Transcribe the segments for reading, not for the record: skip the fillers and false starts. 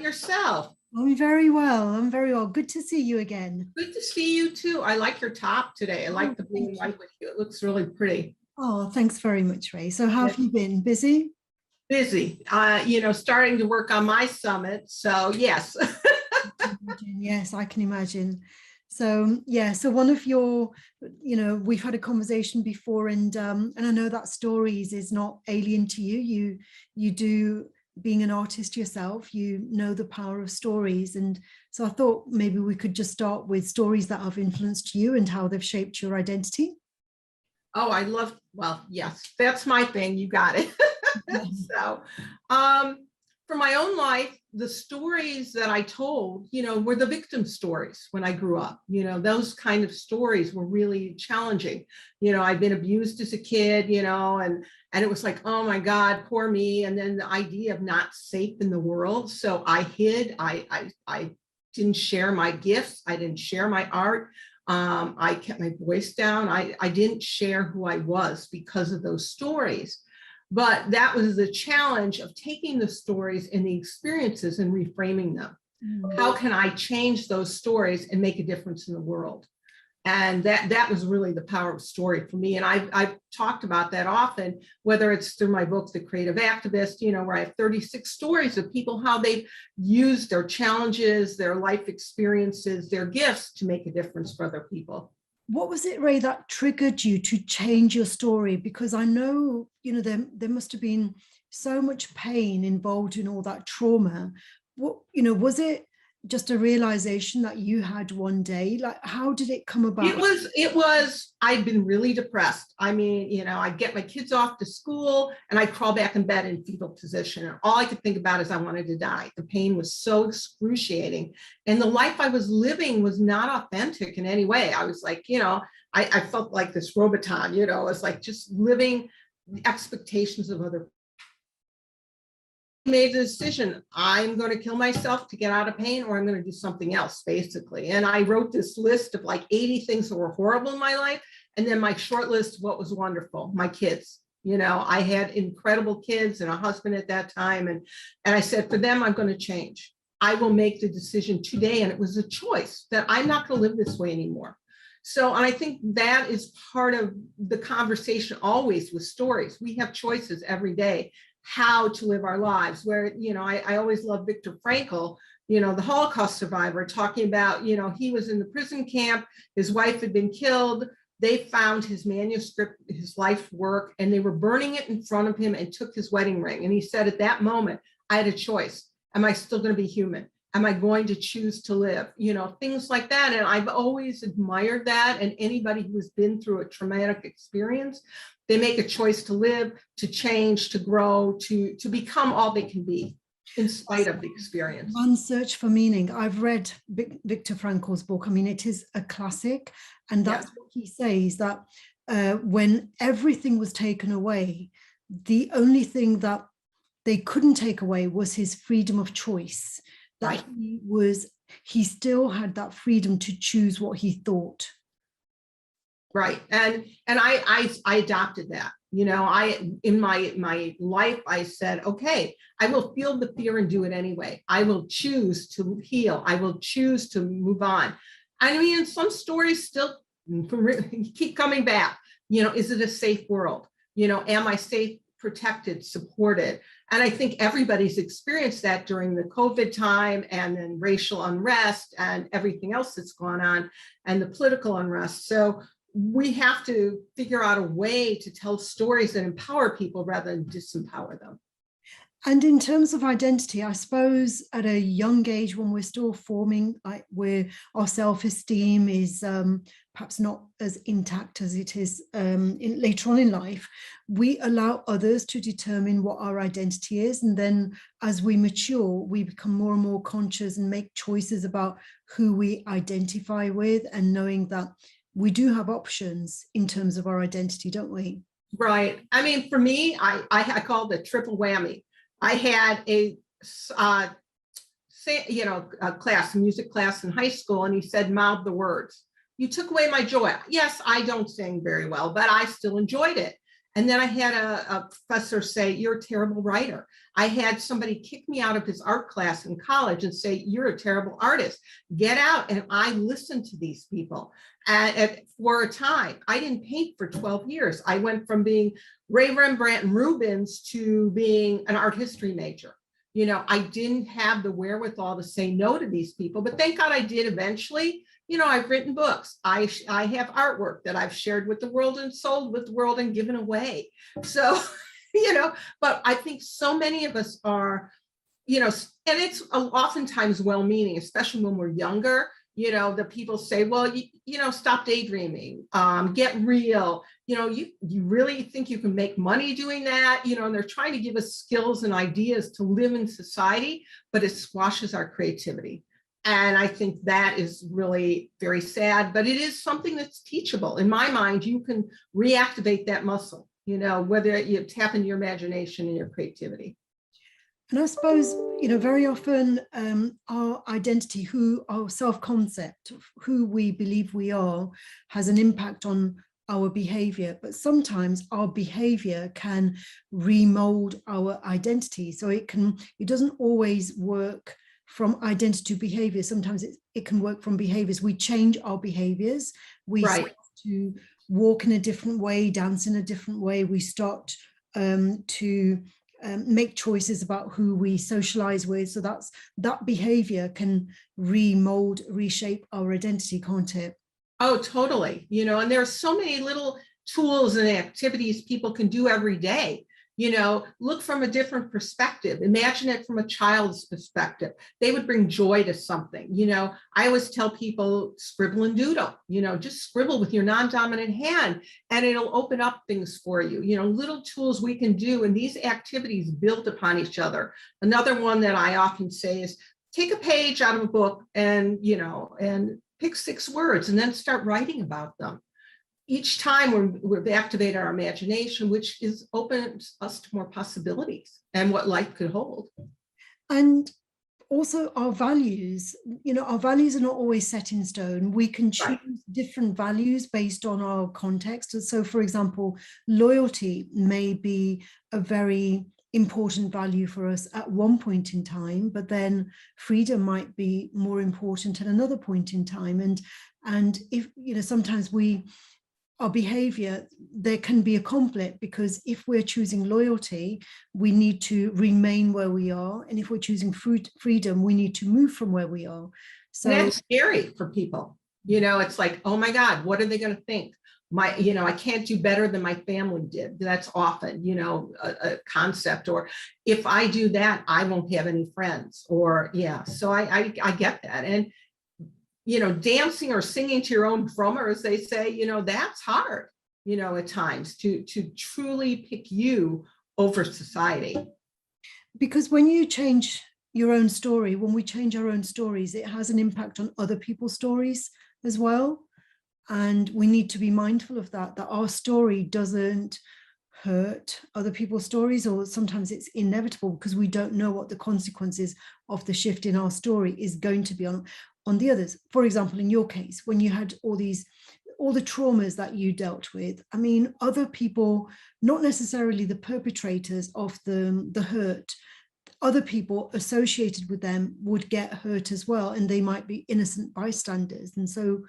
about yourself? I'm very well. I'm very well. Good to see you again. Good to see you too. I like your top today. I like the blue and white with you. It looks really pretty. Oh, thanks very much, Ray. So how Yeah. have you been? Busy? Busy, starting to work on my summit. So yes. Yes, I can imagine. So yeah, so one of your, we've had a conversation before, and I know that stories is not alien to you. You do, being an artist yourself, you know the power of stories. And so I thought maybe we could just start with stories that have influenced you and how they've shaped your identity. Oh, well, yes, that's my thing. You got it. So, for my own life, the stories that I told, were the victim stories when I grew up. Those kind of stories were really challenging. I'd been abused as a kid, and it was like, oh my God, poor me. And then the idea of not safe in the world. So I hid, I didn't share my gifts. I didn't share my art. I kept my voice down. I didn't share who I was because of those stories. But that was the challenge of taking the stories and the experiences and reframing them. How can I change those stories and make a difference in the world? And that was really the power of story for me. And I've talked about that often, whether it's through my book, The Creative Activist, where I have 36 stories of people, how they've used their challenges, their life experiences, their gifts to make a difference for other people. What was it, Ray, that triggered you to change your story? Because I know, there must have been so much pain involved in all that trauma. Was it just a realization that you had one day? Like, how did it come about? It was, I'd been really depressed. I mean, I'd get my kids off to school and I'd crawl back in bed in fetal position. And all I could think about is I wanted to die. The pain was so excruciating. And the life I was living was not authentic in any way. I was like, I felt like this Roboton, it's like just living the expectations of other people. Made the decision, I'm going to kill myself to get out of pain, or I'm going to do something else, basically. And I wrote this list of like 80 things that were horrible in my life. And then my short list, what was wonderful, my kids. I had incredible kids and a husband at that time. And I said, for them, I'm going to change. I will make the decision today. And it was a choice that I'm not going to live this way anymore. So, and I think that is part of the conversation always with stories. We have choices every day how to live our lives, where, I always love Viktor Frankl, the Holocaust survivor, talking about, he was in the prison camp, his wife had been killed, they found his manuscript, his life work, and they were burning it in front of him and took his wedding ring. And he said, at that moment, I had a choice. Am I still going to be human? Am I going to choose to live? Things like that. And I've always admired that. And anybody who has been through a traumatic experience, they make a choice to live, to change, to grow, to become all they can be in spite of the experience. One Search for Meaning. I've read Viktor Frankl's book. I mean, it is a classic. And that's what he says, that when everything was taken away, the only thing that they couldn't take away was his freedom of choice. That he still had that freedom to choose what he thought. Right. And I adopted that. In my life, I said, okay, I will feel the fear and do it anyway. I will choose to heal. I will choose to move on. I mean, some stories still keep coming back. Is it a safe world? Am I safe, protected, supported? And I think everybody's experienced that during the COVID time, and then racial unrest and everything else that's gone on, and the political unrest. So we have to figure out a way to tell stories that empower people rather than disempower them. And in terms of identity, I suppose at a young age, when we're still forming, where our self-esteem is perhaps not as intact as it is later on in life, we allow others to determine what our identity is. And then as we mature, we become more and more conscious and make choices about who we identify with, and knowing that we do have options in terms of our identity, don't we? Right. I mean, for me, I call it a triple whammy. I had a music class in high school, and he said, mouth the words. You took away my joy. Yes, I don't sing very well, but I still enjoyed it. And then I had a professor say, you're a terrible writer. I had somebody kick me out of his art class in college and say, you're a terrible artist. Get out. And I listened to these people. And for a time, I didn't paint for 12 years. I went from being Ray Rembrandt and Rubens to being an art history major. You know, I didn't have the wherewithal to say no to these people, but thank God I did eventually. You know, I've written books. I have artwork that I've shared with the world and sold with the world and given away. So, you know, but I think so many of us are, you know, and it's oftentimes well-meaning, especially when we're younger. You know, the people say, well, you know, stop daydreaming, get real. You know, you really think you can make money doing that? You know, and they're trying to give us skills and ideas to live in society, but it squashes our creativity. And I think that is really very sad, but it is something that's teachable. In my mind, you can reactivate that muscle, you know, whether you tap into your imagination and your creativity. And I suppose, you know, very often our identity, our self-concept, who we believe we are, has an impact on our behavior. But sometimes our behavior can remold our identity. So it doesn't always work from identity to behavior. Sometimes it can work from behaviors. We change our behaviors. We start to walk in a different way, dance in a different way. We start to make choices about who we socialize with. So that behavior can remold, reshape our identity, can't it? Oh, totally. You know, and there are so many little tools and activities people can do every day. You know, look from a different perspective. Imagine it from a child's perspective. They would bring joy to something. You know, I always tell people, scribble and doodle, you know, just scribble with your non-dominant hand and it'll open up things for you. You know, little tools we can do, and these activities build upon each other. Another one that I often say is take a page out of a book and, you know, and pick 6 words and then start writing about them. Each time we've activated our imagination, which is opens us to more possibilities and what life could hold. And also our values, you know, our values are not always set in stone. We can choose different values based on our context. And so, for example, loyalty may be a very important value for us at one point in time, but then freedom might be more important at another point in time. And if, you know, sometimes our behavior, there can be a conflict, because if we're choosing loyalty, we need to remain where we are. And if we're choosing freedom, we need to move from where we are. So that's scary for people. You know, it's like, oh my God, what are they going to think? You know, I can't do better than my family did. That's often, you know, a concept. Or if I do that, I won't have any friends. Or yeah, so I get that. And you know, dancing or singing to your own drummer, as they say, you know, that's hard, you know, at times to truly pick you over society. Because when you change your own story, when we change our own stories, it has an impact on other people's stories as well. And we need to be mindful of that our story doesn't hurt other people's stories, or sometimes it's inevitable because we don't know what the consequences of the shift in our story is going to be on the others. For example, in your case, when you had all the traumas that you dealt with, I mean, other people, not necessarily the perpetrators of the hurt, other people associated with them would get hurt as well, and they might be innocent bystanders. And so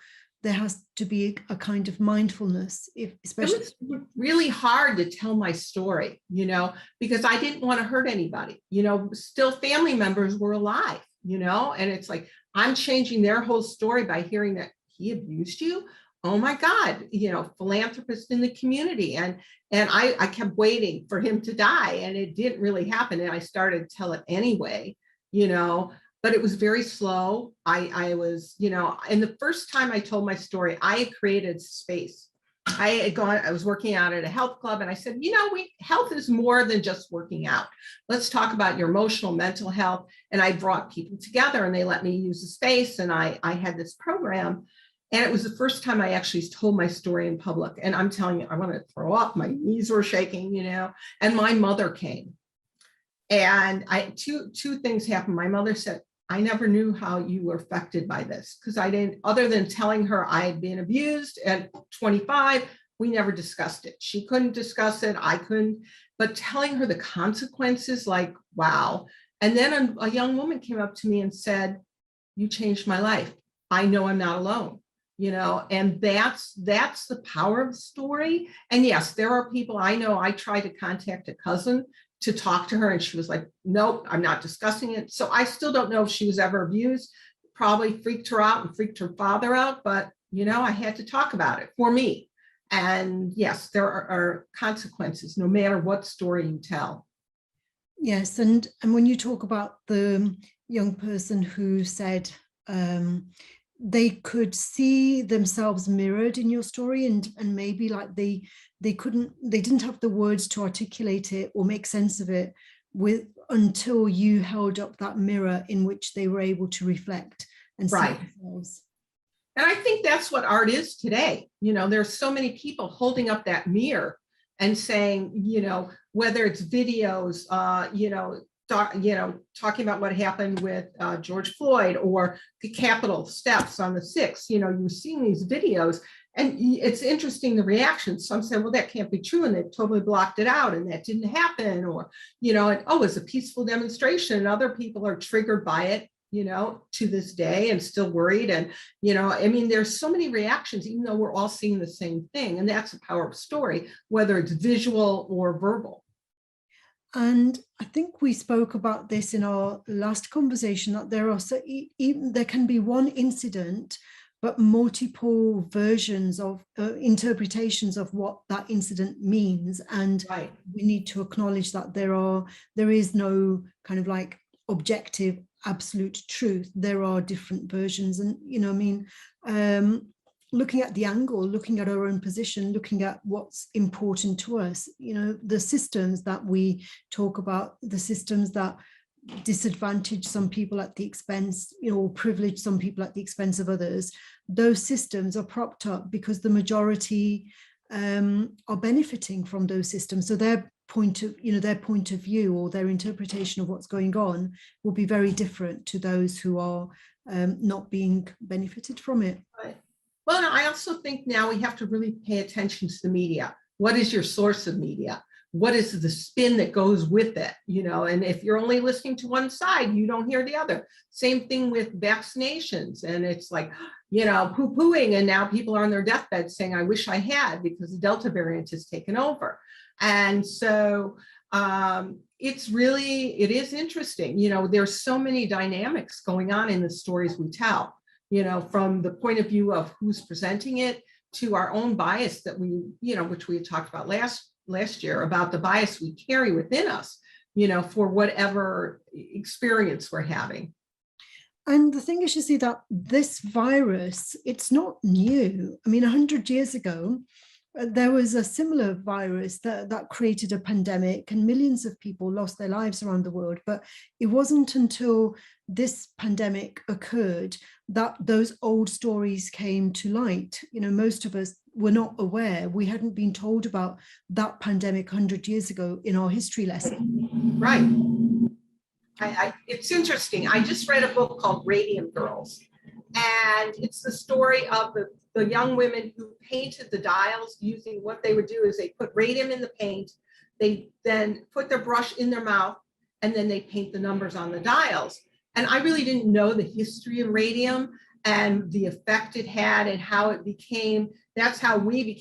there has to be a kind of mindfulness, especially. It was really hard to tell my story, you know, because I didn't want to hurt anybody. You know, still family members were alive, you know, and it's like, I'm changing their whole story by hearing that he abused you. Oh my God, you know, philanthropist in the community. And I kept waiting for him to die, and it didn't really happen. And I started to tell it anyway, you know, but it was very slow. I was, you know, and the first time I told my story, I had created space. I was working out at a health club, and I said, you know, health is more than just working out. Let's talk about your emotional, mental health. And I brought people together, and they let me use the space. And I had this program, and it was the first time I actually told my story in public. And I'm telling you, I want to throw up. My knees were shaking, you know, and my mother came. And two things happened. My mother said, I never knew how you were affected by this, because I didn't, other than telling her I had been abused at 25, we never discussed it. She couldn't discuss it. I couldn't, but telling her the consequences, like, wow. And then a young woman came up to me and said, you changed my life. I know I'm not alone, and that's the power of the story. And yes, there are people I know. I tried to contact a cousin to talk to her, and she was like, nope, I'm not discussing it. So I still don't know if she was ever abused. Probably freaked her out and freaked her father out, but I had to talk about it for me. And yes, there are consequences no matter what story you tell. Yes, and when you talk about the young person who said they could see themselves mirrored in your story, and maybe like they didn't have the words to articulate it or make sense of it until you held up that mirror in which they were able to reflect and see themselves. And I think that's what art is today. There's so many people holding up that mirror and saying, whether it's videos, talking about what happened with George Floyd, or the Capitol steps on the 6th, you're seeing these videos, and it's interesting, the reactions. Some say, well, that can't be true, and they've totally blocked it out, and that didn't happen, or, and, oh, it's a peaceful demonstration, and other people are triggered by it, to this day, and still worried. And, there's so many reactions, even though we're all seeing the same thing. And that's the power of story, whether it's visual or verbal. And I think we spoke about this in our last conversation, that there can be one incident, but multiple versions of interpretations of what that incident means. And we need to acknowledge that there is no kind of like objective absolute truth. There are different versions, and looking at the angle, looking at our own position, looking at what's important to us, the systems that we talk about, the systems that disadvantage some people at the expense, or privilege some people at the expense of others, those systems are propped up because the majority are benefiting from those systems. So their point of view or their interpretation of what's going on will be very different to those who are not being benefited from it. Right. Well, and I also think now we have to really pay attention to the media. What is your source of media? What is the spin that goes with it? And if you're only listening to one side, you don't hear the other. Same thing with vaccinations. And it's like, poo-pooing. And now people are on their deathbed saying, I wish I had, because the Delta variant has taken over. And so it is interesting. There's so many dynamics going on in the stories we tell, from the point of view of who's presenting it, to our own bias that we, which we had talked about last year, about the bias we carry within us, for whatever experience we're having. And the thing is, you see that this virus, it's not new. 100 years ago, there was a similar virus that created a pandemic, and millions of people lost their lives around the world. But it wasn't until this pandemic occurred that those old stories came to light. Most of us were not aware. We hadn't been told about that pandemic 100 years ago in our history lesson. Right. It's interesting. I just read a book called Radium Girls, and it's the story of the young women who painted the dials using, what they would do is they put radium in the paint, they then put their brush in their mouth, and then they paint the numbers on the dials. And I really didn't know the history of radium and the effect it had, and how it became, that's how we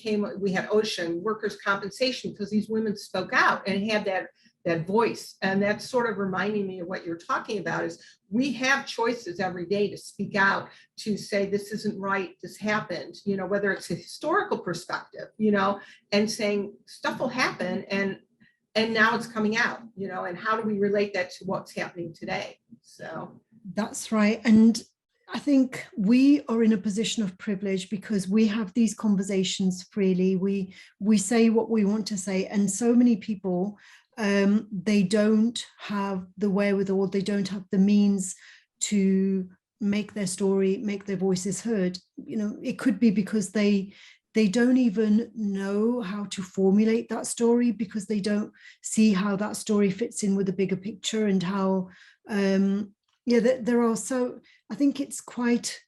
had OSHA and workers' compensation, because these women spoke out and had that voice. And that's sort of reminding me of what you're talking about, is we have choices every day to speak out, to say, this isn't right, this happened, whether it's a historical perspective, and saying stuff will happen, and now it's coming out, and how do we relate that to what's happening today? So that's right. And I think we are in a position of privilege because we have these conversations freely. We say what we want to say, and so many people, they don't have the wherewithal, they don't have the means to make their story, make their voices heard. It could be because they don't even know how to formulate that story, because they don't see how that story fits in with the bigger picture, and how there are, so I think it's quite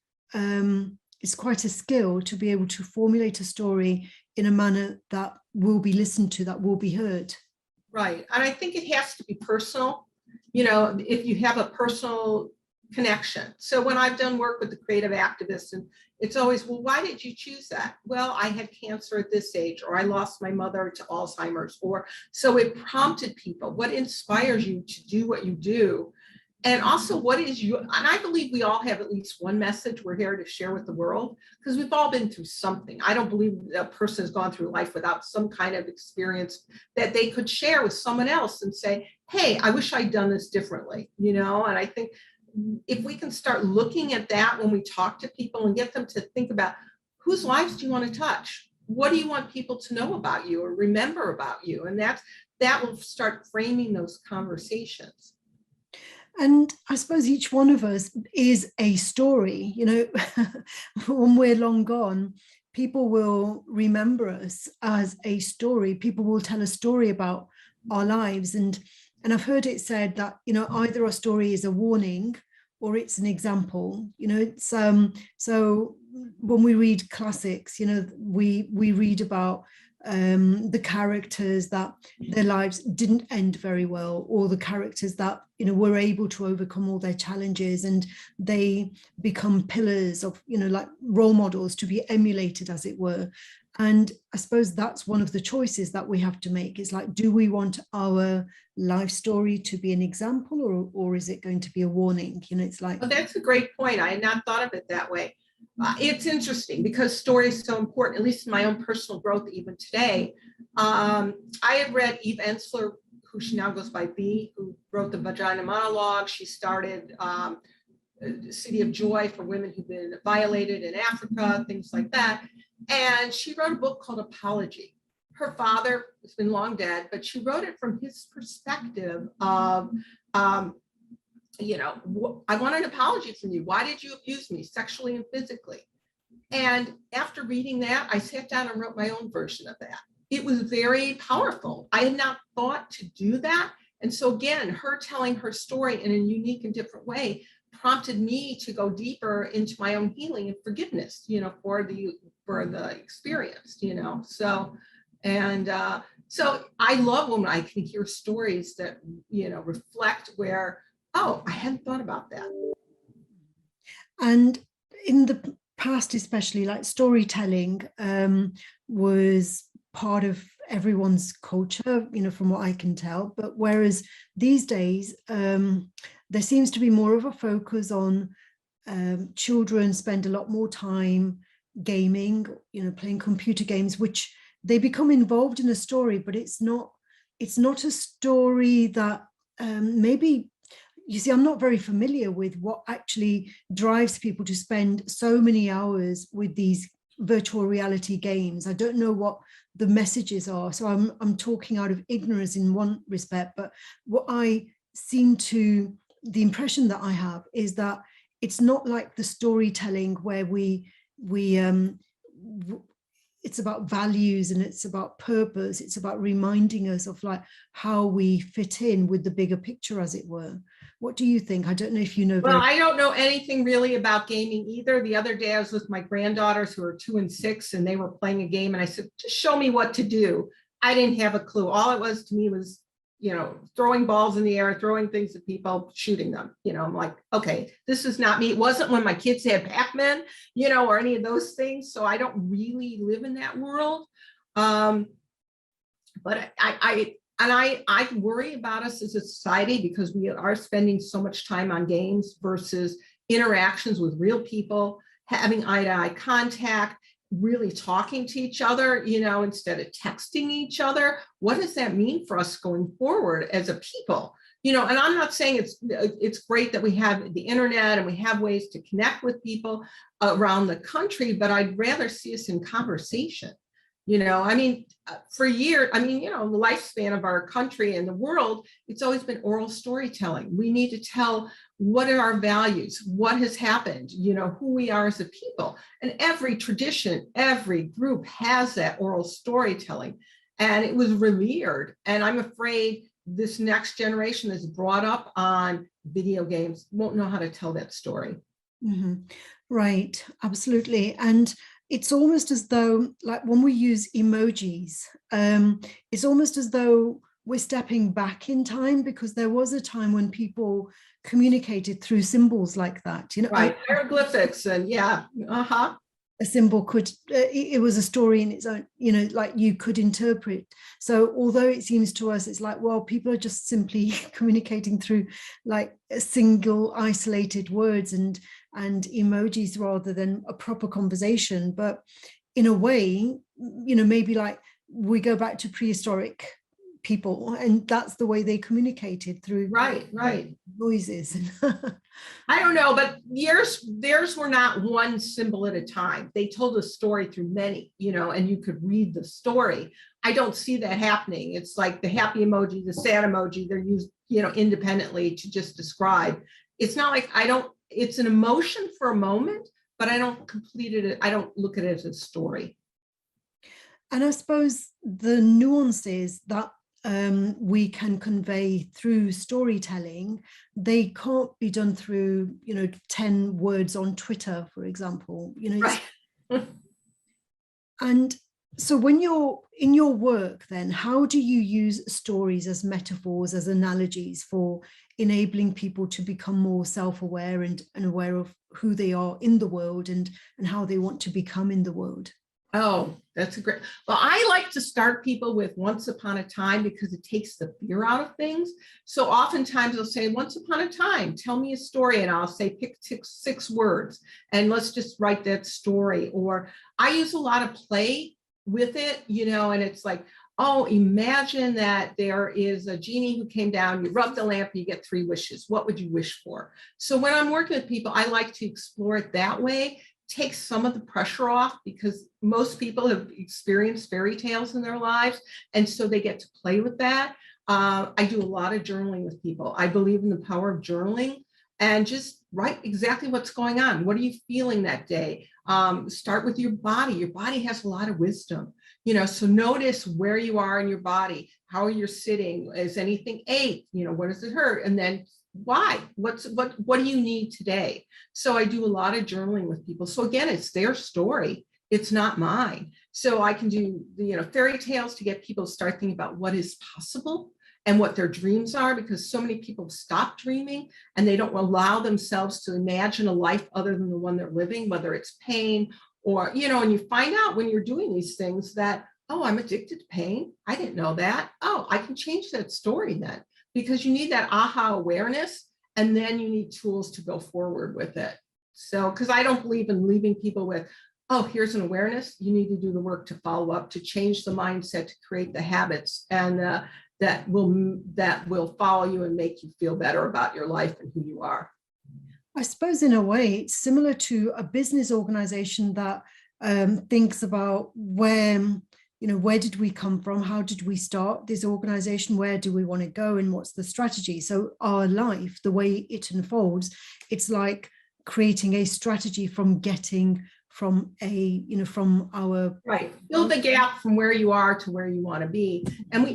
it's quite a skill to be able to formulate a story in a manner that will be listened to, that will be heard. Right. And I think it has to be personal, you know, if you have a personal connection. So when I've done work with the creative activists, and it's always, well, why did you choose that? Well, I had cancer at this age, or I lost my mother to Alzheimer's, or so it prompted people. What inspires you to do what you do? And also, what is you? And I believe we all have at least one message we're here to share with the world, because we've all been through something. I don't believe a person has gone through life without some kind of experience that they could share with someone else and say, hey, I wish I'd done this differently, you know? And I think if we can start looking at that when we talk to people and get them to think about whose lives do you want to touch? What do you want people to know about you or remember about you? And that will start framing those conversations. And I suppose each one of us is a story, you know. When we're long gone, people will remember us as a story. People will tell a story about our lives. And I've heard it said that, you know, either our story is a warning or it's an example. You know, it's so when we read classics, you know, we read about the characters that their lives didn't end very well, or the characters that, you know, were able to overcome all their challenges, and they become pillars of, you know, like role models to be emulated, as it were. And I suppose that's one of the choices that we have to make. It's like, do we want our life story to be an example, or is it going to be a warning? You know, it's like, well, that's a great point. I had not thought of it that way. It's interesting because story is so important, at least in my own personal growth, even today. I had read Eve Ensler, who she now goes by B, who wrote the Vagina Monologue. She started City of Joy for women who've been violated in Africa, things like that. And she wrote a book called Apology. Her father has been long dead, but she wrote it from his perspective of, you know, I want an apology from you. Why did you abuse me sexually and physically? And after reading that, I sat down and wrote my own version of that. It was very powerful. I had not thought to do that. And so again, her telling her story in a unique and different way prompted me to go deeper into my own healing and forgiveness, you know, for the experience, you know. So, and so I love when I can hear stories that, you know, reflect where, oh, I hadn't thought about that. And in the past, especially, like storytelling was part of everyone's culture, you know, from what I can tell. But whereas these days, there seems to be more of a focus on children spend a lot more time gaming, you know, playing computer games, which they become involved in a story, but it's not a story that maybe, you see, I'm not very familiar with what actually drives people to spend so many hours with these virtual reality games. I don't know what the messages are. So I'm talking out of ignorance in one respect, but what I seem to, the impression that I have is that it's not like the storytelling where it's about values and it's about purpose. It's about reminding us of like how we fit in with the bigger picture, as it were. What do you think? I don't know if you know. Well, I don't know anything really about gaming either. The other day I was with my granddaughters who are 2 and 6, and they were playing a game, and I said, just show me what to do. I didn't have a clue. All it was to me was, you know, throwing balls in the air, throwing things at people, shooting them. You know, I'm like, okay, this is not me. It wasn't when my kids had Pac-Man, you know, or any of those things. So I don't really live in that world. But I worry about us as a society because we are spending so much time on games versus interactions with real people, having eye-to-eye contact, really talking to each other, you know, instead of texting each other. What does that mean for us going forward as a people? You know, and I'm not saying it's great that we have the internet and we have ways to connect with people around the country, but I'd rather see us in conversation. You know, I mean, for years, I mean, you know, the lifespan of our country and the world, it's always been oral storytelling. We need to tell what are our values, what has happened, you know, who we are as a people. And every tradition, every group has that oral storytelling. And it was revered. And I'm afraid this next generation that's brought up on video games won't know how to tell that story. Mm-hmm. Right, absolutely. And it's almost as though, like when we use emojis, it's almost as though we're stepping back in time, because there was a time when people communicated through symbols like that. You know, Right, hieroglyphics and yeah, uh-huh. a symbol could, it was a story in its own, you know, like you could interpret. So although it seems to us, it's like, well, people are just simply communicating through like a single isolated words and emojis rather than a proper conversation. But in a way, you know, maybe like we go back to prehistoric people, and that's the way they communicated, through Right. noises. I don't know, but theirs were not one symbol at a time. They told a story through many, you know, and you could read the story. I don't see that happening. It's like the happy emoji, the sad emoji, they're used, you know, independently to just describe. It's not like it's an emotion for a moment, but I don't complete it. I don't look at it as a story. And I suppose the nuances that we can convey through storytelling, they can't be done through, you know, 10 words on Twitter, for example, you know. Right. And so when you're in your work, then how do you use stories as metaphors, as analogies for enabling people to become more self-aware and aware of who they are in the world, and how they want to become in the world? Oh, that's a great. Well, I like to start people with once upon a time because it takes the fear out of things. So oftentimes they'll say, once upon a time, tell me a story. And I'll say, pick six words and let's just write that story. Or I use a lot of play with it, you know, and it's like, oh, imagine that there is a genie who came down, you rub the lamp, you get 3 wishes. What would you wish for? So when I'm working with people, I like to explore it that way. Take some of the pressure off, because most people have experienced fairy tales in their lives, and so they get to play with that. I do a lot of journaling with people. I believe in the power of journaling, and just write exactly what's going on. What are you feeling that day? Start with your body. Your body has a lot of wisdom, you know, so notice where you are in your body, how you're sitting, is anything ache, you know, what does it hurt? And then why? What do you need today? So I do a lot of journaling with people. So again, it's their story. It's not mine. So I can do the, you know, fairy tales to get people to start thinking about what is possible and what their dreams are, because so many people stop dreaming and they don't allow themselves to imagine a life other than the one they're living, whether it's pain or, you know, and you find out when you're doing these things that, oh, I'm addicted to pain. I didn't know that. Oh, I can change that story then. Because you need that aha awareness, and then you need tools to go forward with it. So, because I don't believe in leaving people with, oh, here's an awareness. You need to do the work to follow up, to change the mindset, to create the habits, and that will follow you and make you feel better about your life and who you are. I suppose in a way it's similar to a business organization that thinks about where, you know, where did we come from? How did we start this organization? Where do we want to go? And what's the strategy? So our life, the way it unfolds, it's like creating a strategy from getting from from our right, fill the gap from where you are to where you want to be. And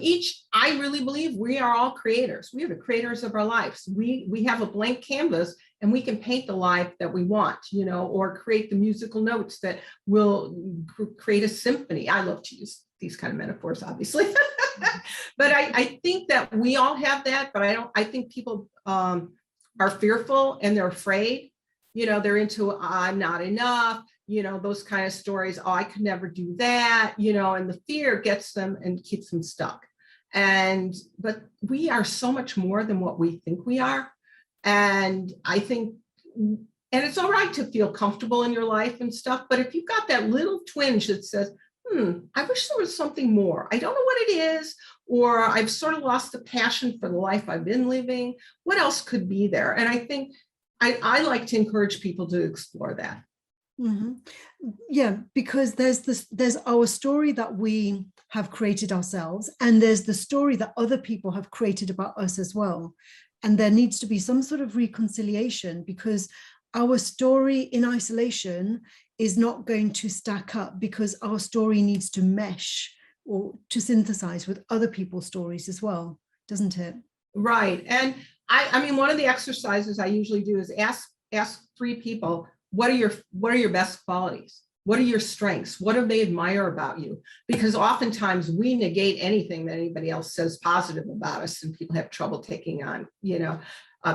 I really believe we are all creators. We are the creators of our lives. We have a blank canvas and we can paint the life that we want, you know, or create the musical notes that will create a symphony. I love to use these kind of metaphors, obviously. But I think that we all have that, but I think people are fearful and they're afraid, you know, they're into I'm not enough, you know, those kind of stories. Oh, I could never do that, you know, and the fear gets them and keeps them stuck. But we are so much more than what we think we are. And I think, and it's all right to feel comfortable in your life and stuff, but if you've got that little twinge that says, I wish there was something more. I don't know what it is, or I've sort of lost the passion for the life I've been living. What else could be there? And I think I like to encourage people to explore that. Mm-hmm. Yeah, because there's our story that we have created ourselves, and there's the story that other people have created about us as well. And there needs to be some sort of reconciliation, because our story in isolation is not going to stack up, because our story needs to mesh or to synthesize with other people's stories as well, doesn't it? Right. And I mean, one of the exercises I usually do is ask 3 people, what are your best qualities? What are your strengths? What do they admire about you? Because oftentimes we negate anything that anybody else says positive about us, and people have trouble taking on,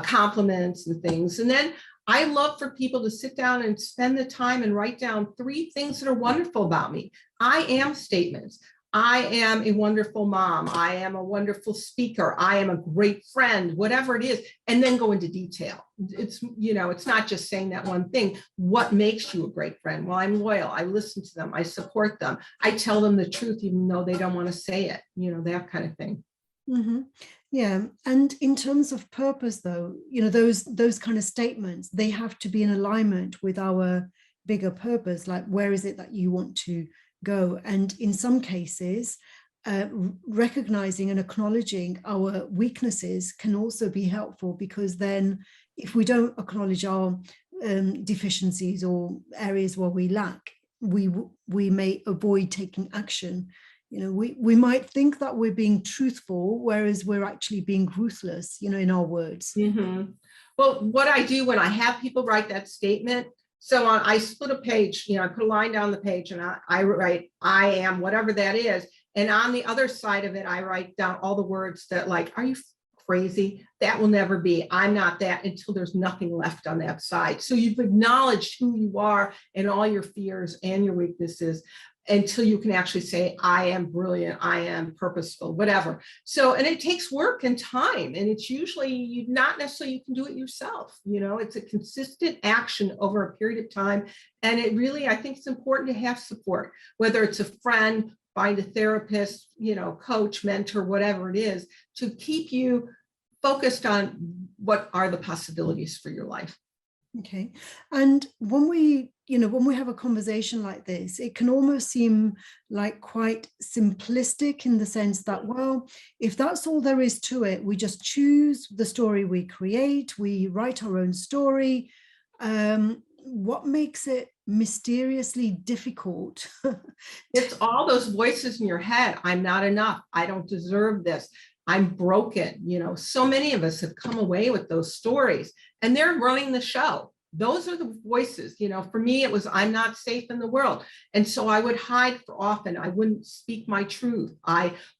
compliments and things. And then I love for people to sit down and spend the time and write down 3 things that are wonderful about me. I am statements. I am a wonderful mom. I am a wonderful speaker. I am a great friend, whatever it is, and then go into detail. It's not just saying that one thing. What makes you a great friend? Well, I'm loyal. I listen to them. I support them. I tell them the truth, even though they don't want to say it, that kind of thing. Mm-hmm. Yeah. And in terms of purpose, though, those kind of statements, they have to be in alignment with our bigger purpose. Like, where is it that you want to go? And in some cases, recognizing and acknowledging our weaknesses can also be helpful, because then if we don't acknowledge our deficiencies or areas where we lack, we may avoid taking action. We might think that we're being truthful, whereas we're actually being ruthless, in our words. Mm-hmm. Well, what I do when I have people write that statement, so I split a page, I put a line down the page, and I write, I am, whatever that is. And on the other side of it, I write down all the words that, like, are you crazy? That will never be. I'm not that, until there's nothing left on that side. So you've acknowledged who you are and all your fears and your weaknesses, until you can actually say, I am brilliant, I am purposeful, whatever. So, and it takes work and time, and it's usually not necessarily you can do it yourself. It's a consistent action over a period of time. And it really, I think it's important to have support, whether it's a friend, find a therapist, coach, mentor, whatever it is, to keep you focused on what are the possibilities for your life. Okay. And when we have a conversation like this, it can almost seem like quite simplistic, in the sense that, well, if that's all there is to it, we just choose the story we create, we write our own story. What makes it mysteriously difficult? It's all those voices in your head. I'm not enough. I don't deserve this. I'm broken. So many of us have come away with those stories, and they're running the show. Those are the voices. For me, it was, I'm not safe in the world. And so I would hide for often. I wouldn't speak my truth.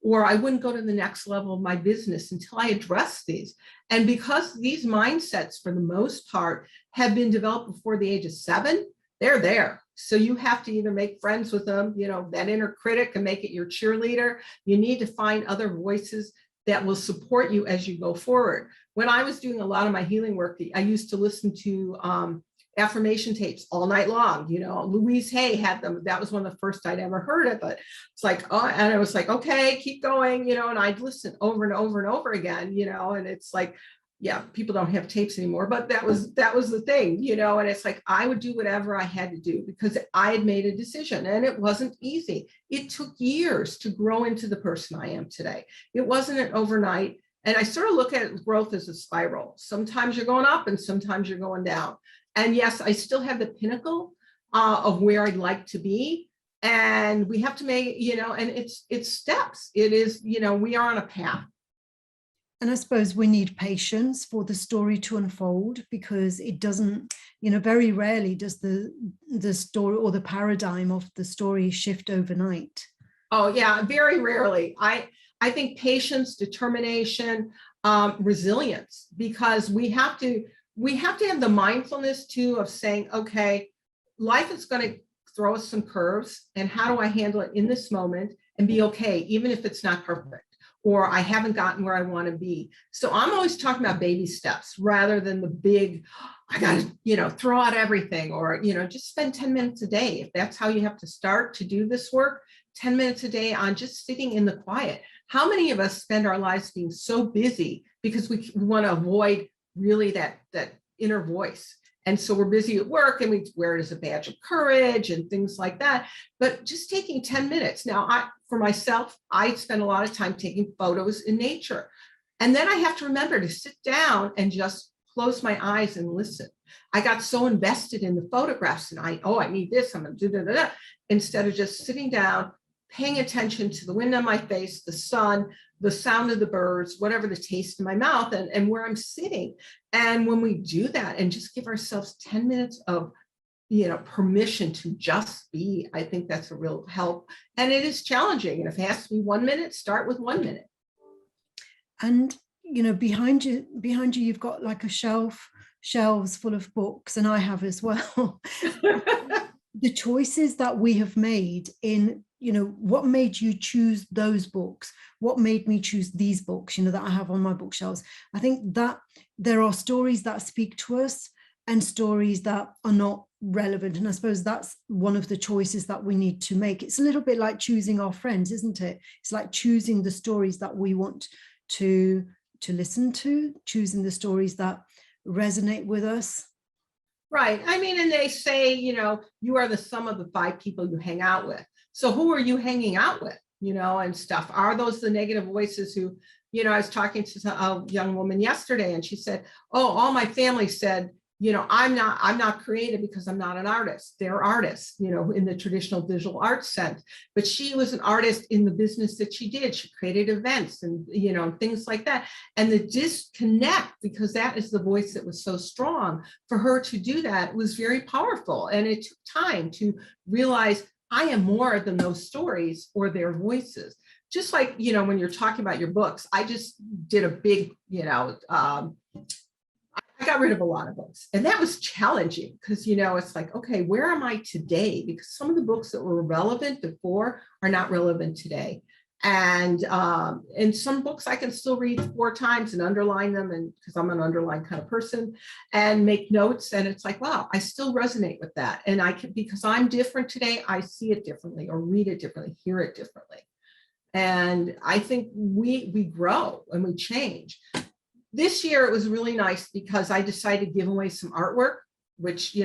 Or I wouldn't go to the next level of my business until I addressed these. And because these mindsets, for the most part, have been developed before the age of 7, they're there. So you have to either make friends with them, that inner critic, and make it your cheerleader. You need to find other voices that will support you as you go forward. When I was doing a lot of my healing work, I used to listen to affirmation tapes all night long. Louise Hay had them. That was one of the first I'd ever heard of it. It's like, oh, and I was like, okay, keep going, and I'd listen over and over and over again, and it's like, yeah, people don't have tapes anymore, but that was the thing, and it's like, I would do whatever I had to do, because I had made a decision, and it wasn't easy. It took years to grow into the person I am today. It wasn't an overnight. And I sort of look at growth as a spiral. Sometimes you're going up and sometimes you're going down. And yes, I still have the pinnacle of where I'd like to be. And we have to make, and it's steps. It is, we are on a path. And I suppose we need patience for the story to unfold, because it doesn't, very rarely does the story or the paradigm of the story shift overnight. Oh yeah, very rarely. I think patience, determination, resilience, because we have to have the mindfulness too of saying, okay, life is going to throw us some curves, and how do I handle it in this moment and be okay, even if it's not perfect, or I haven't gotten where I want to be. So I'm always talking about baby steps rather than the big, I got to, throw out everything, or, just spend 10 minutes a day. If that's how you have to start to do this work, 10 minutes a day on just sitting in the quiet. How many of us spend our lives being so busy because we want to avoid really that inner voice? And so we're busy at work, and we wear it as a badge of courage and things like that. But just taking 10 minutes. Now, for myself, I spend a lot of time taking photos in nature. And then I have to remember to sit down and just close my eyes and listen. I got so invested in the photographs, and I need this, I'm going to do that, instead of just sitting down, paying attention to the wind on my face, the sun, the sound of the birds, whatever, the taste in my mouth, and where I'm sitting. And when we do that and just give ourselves 10 minutes of permission to just be. I think that's a real help. And it is challenging. And if it has to be 1 minute, start with 1 minute. And, behind you, you've got like a shelves full of books, and I have as well. The choices that we have made in, what made you choose those books? What made me choose these books, that I have on my bookshelves? I think that there are stories that speak to us and stories that are not relevant. And I suppose that's one of the choices that we need to make. It's a little bit like choosing our friends, isn't it? It's like choosing the stories that we want to listen to, choosing the stories that resonate with us. Right. I mean, and they say, you are the sum of the 5 people you hang out with. So who are you hanging out with, and stuff? Are those the negative voices who, I was talking to a young woman yesterday, and she said, oh, all my family said, I'm not creative because I'm not an artist. They're artists, in the traditional visual arts sense. But she was an artist in the business that she did. She created events and, things like that. And the disconnect, because that is the voice that was so strong, for her to do that was very powerful. And it took time to realize I am more than those stories or their voices. Just like, when you're talking about your books, I just did a big, I got rid of a lot of books, and that was challenging because, it's like, okay, where am I today? Because some of the books that were relevant before are not relevant today. And some books I can still read 4 times and underline them, and because I'm an underline kind of person, and make notes. And it's like, wow, I still resonate with that. And I can, because I'm different today, I see it differently, or read it differently, hear it differently. And I think we grow and we change. This year, it was really nice because I decided to give away some artwork, which,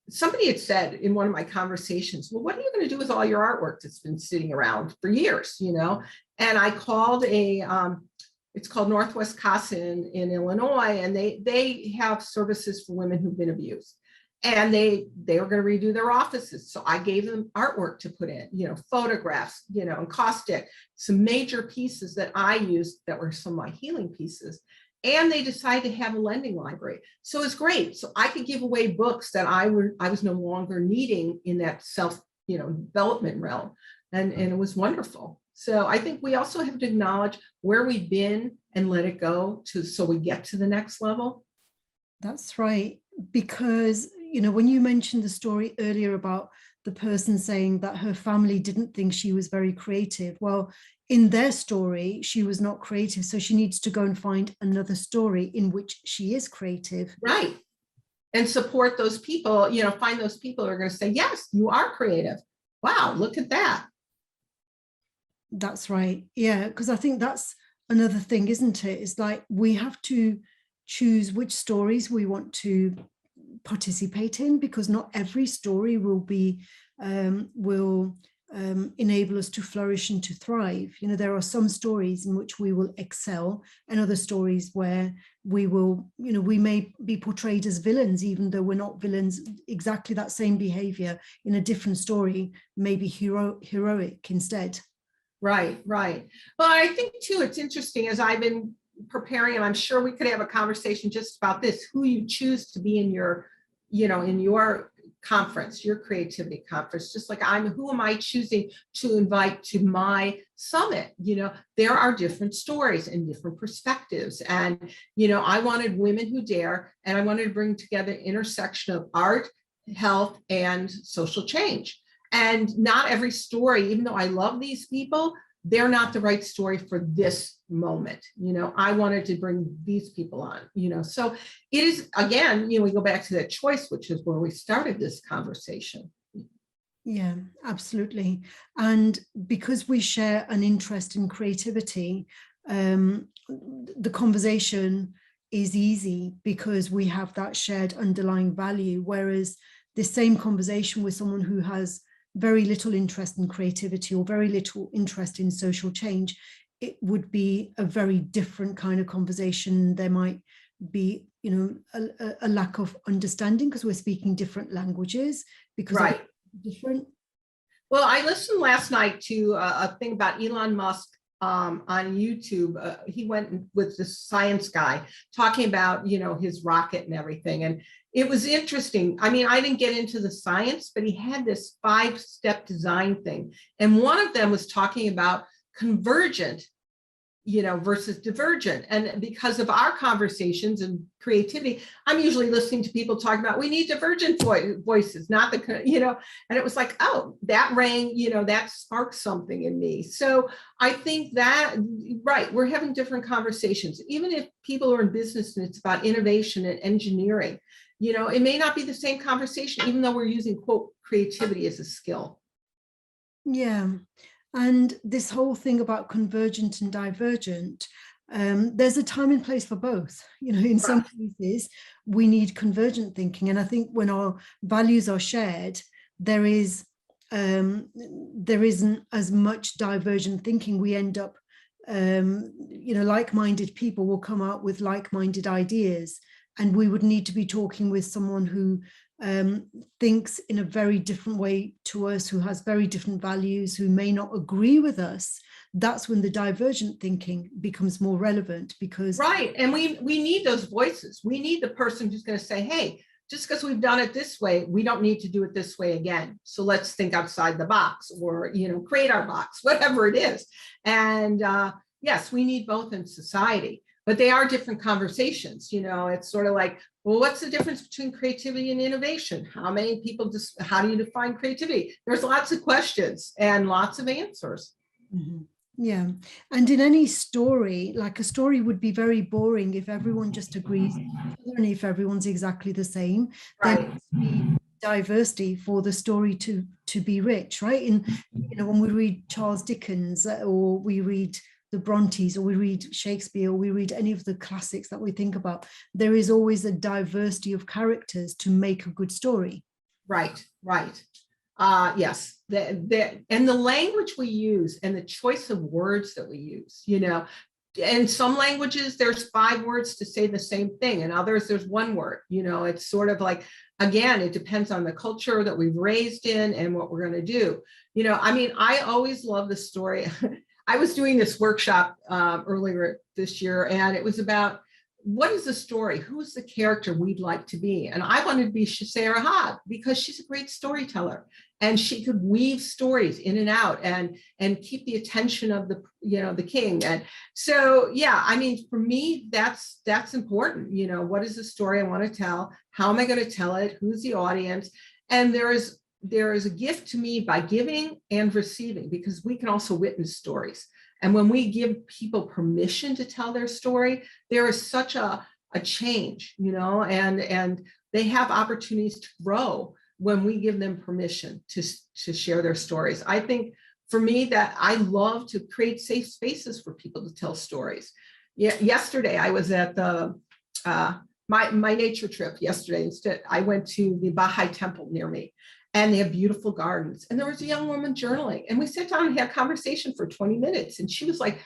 somebody had said in one of my conversations, well, what are you going to do with all your artwork that's been sitting around for years, And I called it's called Northwest Casa in Illinois, and they have services for women who've been abused. And they were going to redo their offices. So I gave them artwork to put in, photographs, and caustic, some major pieces that I used that were some of my healing pieces. And they decided to have a lending library. So it's great. So I could give away books that I was no longer needing in that self, development realm. And it was wonderful. So I think we also have to acknowledge where we've been and let it go so we get to the next level. That's right. Because, when you mentioned the story earlier about the person saying that her family didn't think she was very creative, well, in their story, she was not creative. So she needs to go and find another story in which she is creative. Right. And support those people, find those people who are going to say, yes, you are creative. Wow, look at that. That's right. Yeah, because I think that's another thing, isn't it? It's like we have to choose which stories we want to participate in, because not every story will enable us to flourish and to thrive. There are some stories in which we will excel, and other stories where we will, we may be portrayed as villains, even though we're not villains. Exactly that same behavior in a different story may be heroic instead. Right. Well, I think too, it's interesting as I've been preparing, and I'm sure we could have a conversation just about this, who you choose to be in your, in your conference, your creativity conference, just like who am I choosing to invite to my summit? There are different stories and different perspectives. And, I wanted Women Who Dare, and I wanted to bring together intersection of art, health, and social change. And not every story, even though I love these people, they're not the right story for this moment. I wanted to bring these people on, so it is, again, we go back to that choice, which is where we started this conversation. Yeah, absolutely. And because we share an interest in creativity, the conversation is easy because we have that shared underlying value. Whereas the same conversation with someone who has very little interest in creativity or very little interest in social change, it would be a very different kind of conversation. There might be, a lack of understanding because we're speaking different languages, because right. Different. Well, I listened last night to a thing about Elon Musk on YouTube. He went with this science guy talking about, his rocket and everything. And It was interesting. I mean, I didn't get into the science, but he had this 5-step design thing. And one of them was talking about convergent, versus divergent. And because of our conversations and creativity, I'm usually listening to people talking about we need divergent voices, not the, and it was like, oh, that rang, that sparked something in me. So I think that, right, we're having different conversations. Even if people are in business and it's about innovation and engineering, it may not be the same conversation, even though we're using, quote, creativity as a skill. Yeah. And this whole thing about convergent and divergent, there's a time and place for both. In some cases, we need convergent thinking. And I think when our values are shared, there isn't as much divergent thinking. We end up, like-minded people will come out with like-minded ideas. And we would need to be talking with someone who thinks in a very different way to us, who has very different values, who may not agree with us. That's when the divergent thinking becomes more relevant, because right. And we need those voices. We need the person who's going to say, hey, just because we've done it this way, we don't need to do it this way again. So let's think outside the box, or create our box, whatever it is. And yes, we need both in society, but they are different conversations. It's sort of like, well, what's the difference between creativity and innovation? How many people how do you define creativity? There's lots of questions and lots of answers. Mm-hmm. Yeah. And in any story, like a story would be very boring if everyone just agrees, and if everyone's exactly the same. Right. There needs to be diversity for the story to be rich, right? And when we read Charles Dickens, or we read the Brontes, or we read Shakespeare, or we read any of the classics that we think about, there is always a diversity of characters to make a good story. Right. Yes. And the language we use and the choice of words that we use, in some languages, there's 5 words to say the same thing. And others, there's 1 word. It's sort of like, again, it depends on the culture that we've raised in and what we're going to do. I always love the story. I was doing this workshop earlier this year, and it was about, what is the story? Who is the character we'd like to be? And I wanted to be Sarah Hogg, because she's a great storyteller, and she could weave stories in and out and keep the attention of the king. And so, yeah, for me, that's important. What is the story I want to tell? How am I going to tell it? Who's the audience? And there is a gift to me by giving and receiving, because we can also witness stories. And when we give people permission to tell their story, there is such a change, and they have opportunities to grow when we give them permission to share their stories. I think for me, that I love to create safe spaces for people to tell stories. Yesterday, I was at the my nature trip yesterday. Instead, I went to the Baha'i temple near me, and they have beautiful gardens. And there was a young woman journaling, and we sat down and had a conversation for 20 minutes. And she was like,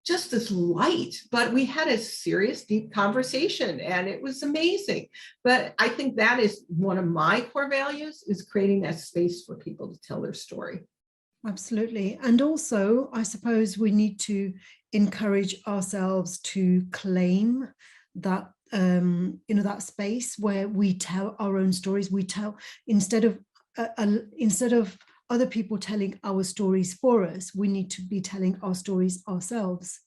just this light, but we had a serious, deep conversation, and it was amazing. But I think that is one of my core values, is creating that space for people to tell their story. Absolutely. And also, I suppose we need to encourage ourselves to claim that, that space where we tell our own stories. We tell, instead of other people telling our stories for us, we need to be telling our stories ourselves.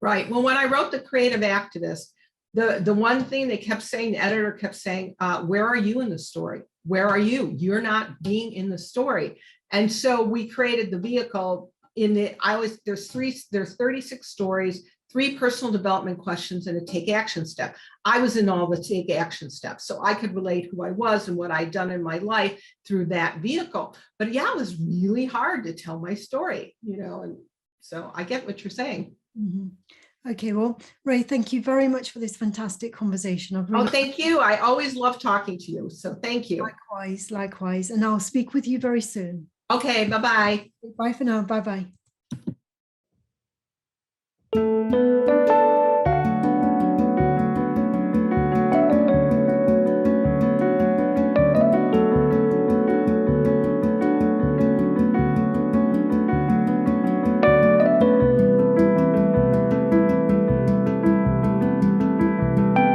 Right. Well, when I wrote The Creative Activist, the one thing they kept saying, the editor kept saying, where are you in the story? Where are you? You're not being in the story. And so we created the vehicle there's 36 stories, 3 personal development questions, and a take action step. I was in all the take action steps, so I could relate who I was and what I'd done in my life through that vehicle. But yeah, it was really hard to tell my story, and so I get what you're saying. Mm-hmm. Okay, well, Ray, thank you very much for this fantastic conversation. Thank you. I always love talking to you, so thank you. Likewise. And I'll speak with you very soon. Okay, bye-bye. Bye for now. Bye-bye.